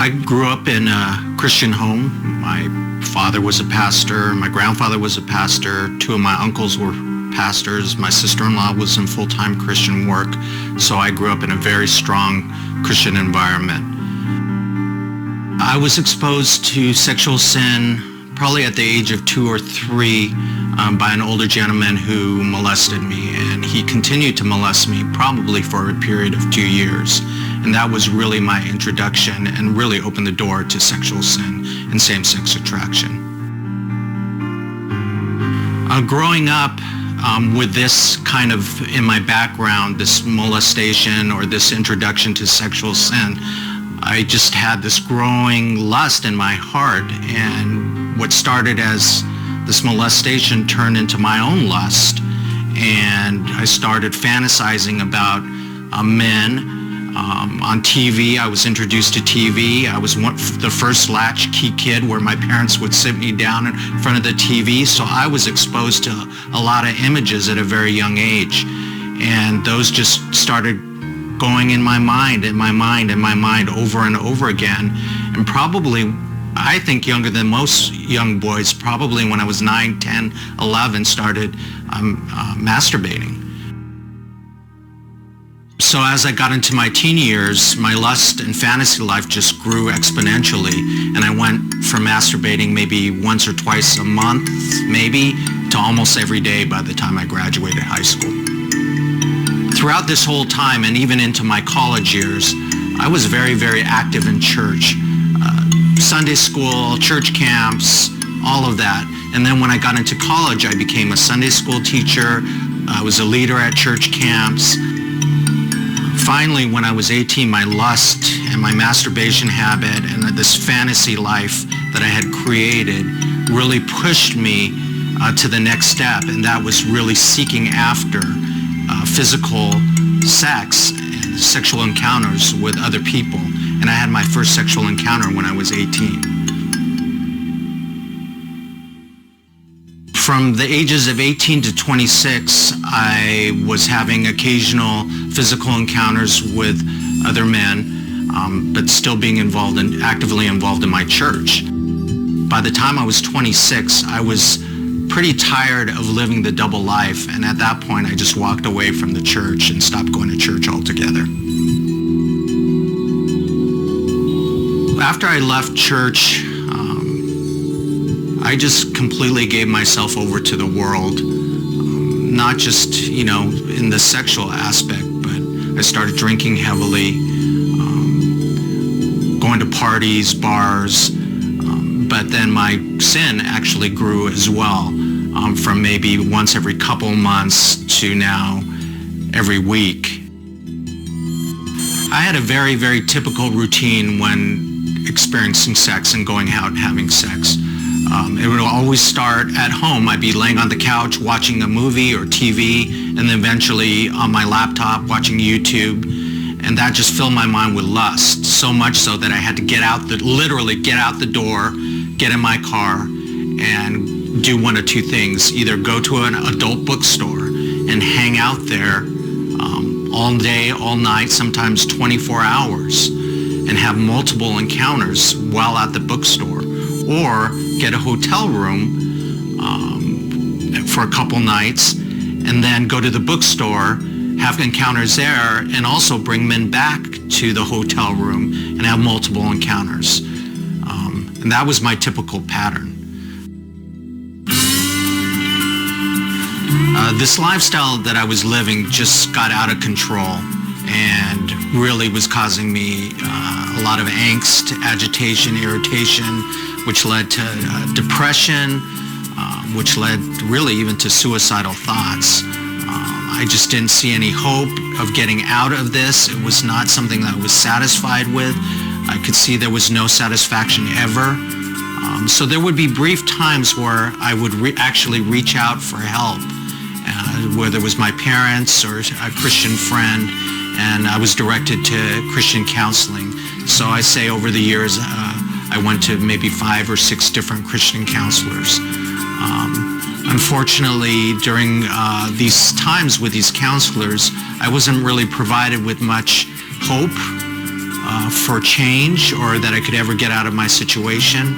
I grew up in a Christian home. My father was a pastor. My grandfather was a pastor. Two of my uncles were pastors. My sister-in-law was in full-time Christian work. So I grew up in a very strong Christian environment. I was exposed to sexual sin probably at the age of 2 or 3 by an older gentleman who molested me, and he continued to molest me probably for a period of 2 years. And that was really my introduction and really opened the door to sexual sin and same-sex attraction. Growing up with this kind of in my background, this molestation or this introduction to sexual sin, I just had this growing lust in my heart, and what started as this molestation turned into my own lust, and I started fantasizing about men. On TV, I was introduced to TV. I was the first latchkey kid where my parents would sit me down in front of the TV, so I was exposed to a lot of images at a very young age, and those just started going in my mind over and over again. And probably, I think younger than most young boys, probably when I was 9, 10, 11, started masturbating. So as I got into my teen years, my lust and fantasy life just grew exponentially, and I went from masturbating maybe once or twice a month, maybe, to almost every day by the time I graduated high school. Throughout this whole time, and even into my college years, I was very, very active in church. Sunday school, church camps, all of that. And then when I got into college, I became a Sunday school teacher. I was a leader at church camps. Finally, when I was 18, my lust and my masturbation habit and this fantasy life that I had created really pushed me to the next step, and that was really seeking after physical sex and sexual encounters with other people. And I had my first sexual encounter when I was 18. From the ages of 18 to 26, I was having occasional physical encounters with other men, but still being actively involved in my church. By the time I was 26, I was pretty tired of living the double life, and at that point I just walked away from the church and stopped going to church altogether. After I left church, I just completely gave myself over to the world, not just, in the sexual aspect, but I started drinking heavily, going to parties, bars, but then my sin actually grew as well, from maybe once every couple months to now every week. I had a very, very typical routine when experiencing sex and going out and having sex. It would always start at home. I'd be laying on the couch watching a movie or TV, and then eventually on my laptop watching YouTube, and that just filled my mind with lust, so much so that I had to literally get out the door, get in my car, and do one of two things: either go to an adult bookstore and hang out there all day, all night, sometimes 24 hours, and have multiple encounters while at the bookstore, or get a hotel room for a couple nights, and then go to the bookstore, have encounters there, and also bring men back to the hotel room and have multiple encounters. And that was my typical pattern. This lifestyle that I was living just got out of control and really was causing me a lot of angst, agitation, irritation, which led to depression, which led really even to suicidal thoughts. I just didn't see any hope of getting out of this. It was not something that I was satisfied with. I could see there was no satisfaction ever. So there would be brief times where I would actually reach out for help, whether it was my parents or a Christian friend, and I was directed to Christian counseling. So I say over the years, I went to maybe 5 or 6 different Christian counselors. Unfortunately, during these times with these counselors, I wasn't really provided with much hope for change, or that I could ever get out of my situation,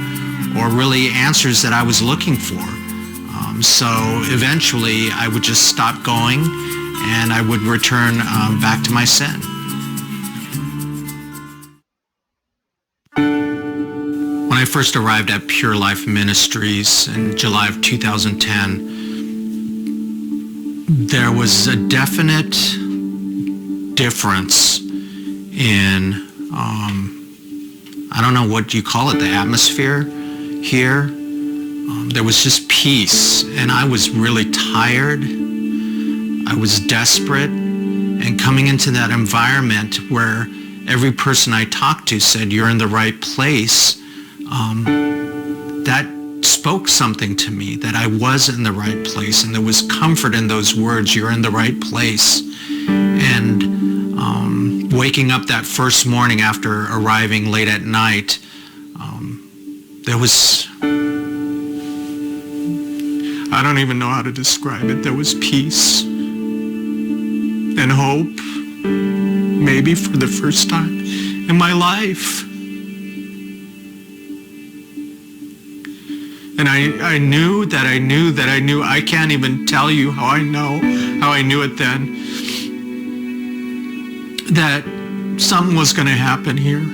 or really answers that I was looking for. So eventually I would just stop going, and I would return back to my sin. When I first arrived at Pure Life Ministries in July of 2010, there was a definite difference in, I don't know what you call it, the atmosphere here. There was just peace, and I was really tired. I was desperate, and coming into that environment where every person I talked to said, "You're in the right place," that spoke something to me, that I was in the right place, and there was comfort in those words, "You're in the right place." And waking up that first morning after arriving late at night, there was, I don't even know how to describe it. There was peace and hope, maybe for the first time in my life. And I knew that I knew that I knew. I can't even tell you how I knew it then, that something was going to happen here.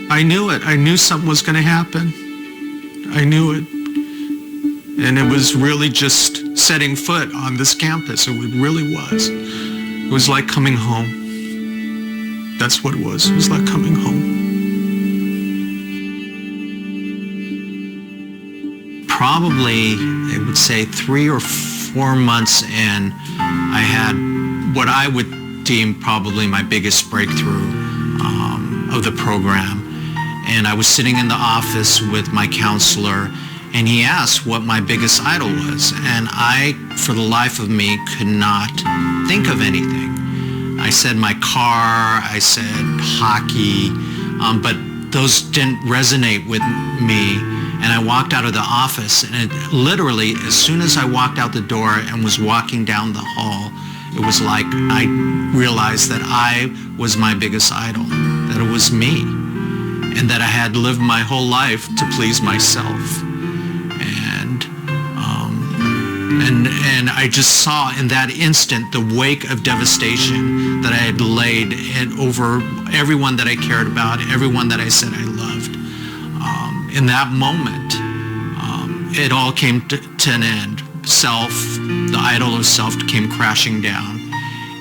I knew it. I knew something was going to happen. I knew it. And it was really just setting foot on this campus. It really was. It was like coming home. That's what it was. It was like coming home. Probably, I would say 3 or 4 months in, I had what I would deem probably my biggest breakthrough of the program. And I was sitting in the office with my counselor, and he asked what my biggest idol was. And I, for the life of me, could not think of anything. I said my car, I said hockey, but those didn't resonate with me. And I walked out of the office, and it literally, as soon as I walked out the door and was walking down the hall, it was like I realized that I was my biggest idol, that it was me, and that I had lived my whole life to please myself. And I just saw in that instant the wake of devastation that I had laid over everyone that I cared about, everyone that I said I loved. In that moment, it all came to an end. Self, the idol of self, came crashing down.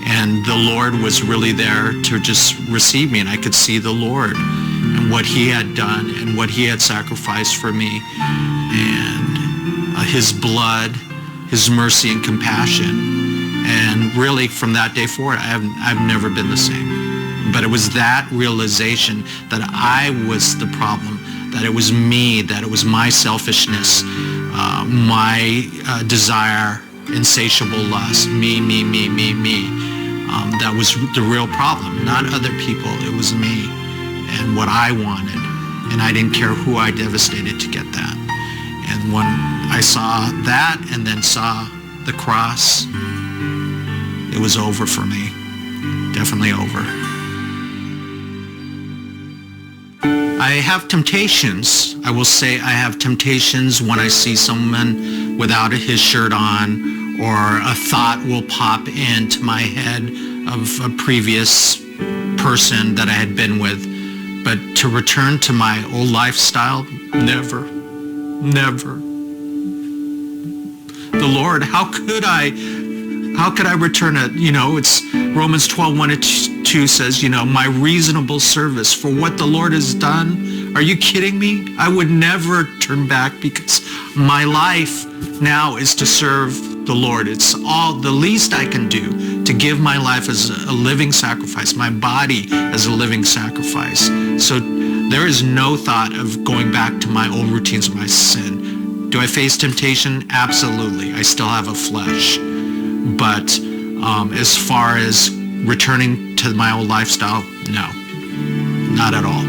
And the Lord was really there to just receive me. And I could see the Lord and what he had done and what he had sacrificed for me. And his blood, his mercy and compassion. And really from that day forward, I've never been the same. But it was that realization that I was the problem, that it was me, that it was my selfishness, my desire, insatiable lust, me. That was the real problem, not other people. It was me and what I wanted. And I didn't care who I devastated to get that. And when I saw that and then saw the cross, it was over for me. Definitely over. I have temptations. I will say I have temptations when I see someone without his shirt on, or a thought will pop into my head of a previous person that I had been with. But to return to my old lifestyle, never. The Lord, how could I return it? It's Romans 12:1-2 says, my reasonable service for what the Lord has done. Are you kidding me? I would never turn back, because my life now is to serve the Lord. It's all the least I can do to give my life as a living sacrifice, my body as a living sacrifice. So there is no thought of going back to my old routines of my sin. Do I face temptation? Absolutely. I still have a flesh. But as far as returning to my old lifestyle, no, not at all.